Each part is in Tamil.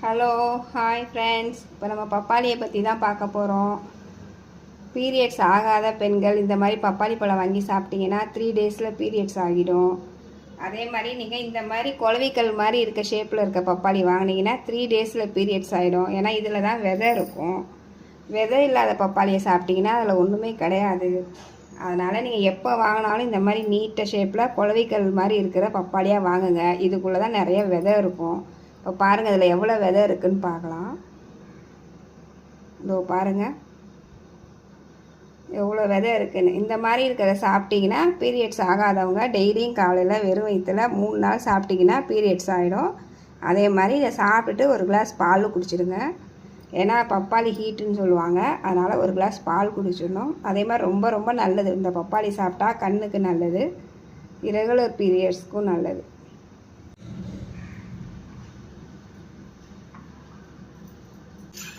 Hello hi friends. இப்போ நம்ம பப்பாளியை பற்றி தான் பார்க்க போகிறோம். பீரியட்ஸ் ஆகாத பெண்கள் இந்த மாதிரி பப்பாளி பழம் வாங்கி சாப்பிட்டீங்கன்னா 3 டேஸில் பீரியட்ஸ் ஆகிடும். அதே மாதிரி நீங்கள் இந்த மாதிரி குளவிக்கல் மாதிரி இருக்க ஷேப்பில் இருக்க பப்பாளி வாங்கினீங்கன்னா 3 டேஸில் பீரியட்ஸ் ஆகிடும். ஏன்னா இதில் தான் விதை இருக்கும். விதை இல்லாத பப்பாளியை சாப்பிட்டீங்கன்னா அதில் ஒன்றுமே கிடையாது. அதனால் நீங்கள் எப்போ வாங்கினாலும் இந்த மாதிரி நீட்ட ஷேப்பில் குளவிக்கல் மாதிரி இருக்கிற பப்பாளியாக வாங்குங்க. இதுக்குள்ளே தான் நிறைய விதை இருக்கும். இப்போ பாருங்கள், இதில் எவ்வளோ விதை இருக்குதுன்னு பார்க்கலாம். இதோ பாருங்கள் எவ்வளோ விதை இருக்குதுன்னு. இந்த மாதிரி இருக்கிறத சாப்பிட்டிங்கன்னா பீரியட்ஸ் ஆகாதவங்க டெய்லியும் காலையில் வெறும் வயிற்றுல 3 நாள் சாப்பிட்டிங்கன்னா பீரியட்ஸ் ஆகிடும். அதே மாதிரி இதை சாப்பிட்டுட்டு ஒரு கிளாஸ் பால் குடிச்சிடுங்க. ஏன்னா பப்பாளி ஹீட்டுன்னு சொல்லுவாங்க, அதனால் ஒரு கிளாஸ் பால் குடிச்சிடணும். அதே மாதிரி ரொம்ப ரொம்ப நல்லது. இந்த பப்பாளி சாப்பிட்டா கண்ணுக்கு நல்லது, இரெகுலர் பீரியட்ஸ்க்கும் நல்லது.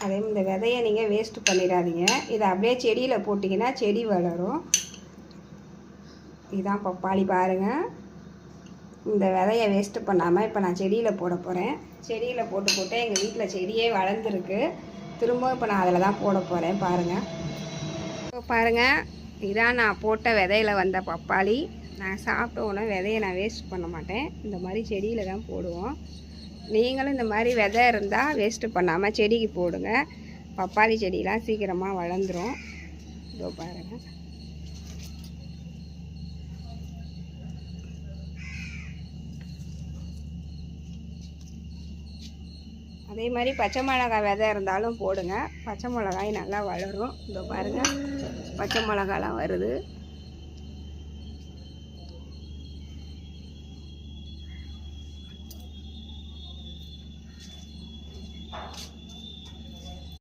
அதே இந்த விதையை நீங்கள் வேஸ்ட் பண்ணிடாதீங்க. இதை அப்படியே செடியில் போட்டிங்கன்னா செடி வளரும். இதுதான் பப்பாளி பாருங்கள். இந்த விதையை வேஸ்ட்டு பண்ணாமல் இப்போ நான் செடியில் போட போகிறேன். செடியில் போட்டு எங்கள் வீட்டில் செடியே வளர்ந்துருக்கு. திரும்ப இப்போ நான் அதில் தான் போட போகிறேன். பாருங்கள், இப்போ பாருங்கள், இதான் நான் போட்ட விதையில் வந்த பப்பாளி. நான் சாப்பிட்ட உடனே விதையை நான் வேஸ்ட் பண்ண மாட்டேன். இந்த மாதிரி செடியில் தான் போடுவோம். நீங்களும் இந்த மாதிரி விதை இருந்தால் வேஸ்ட்டு பண்ணாமல் செடிக்கு போடுங்க. பப்பாளி செடியெலாம் சீக்கிரமாக வளர்ந்துடும். இதோ பாருங்கள். அதே மாதிரி பச்சை மிளகாய் விதை இருந்தாலும் போடுங்க. பச்சை மிளகாய் நல்லா வளரும். இதோ பாருங்கள், பச்சை மிளகாலாம் வருது.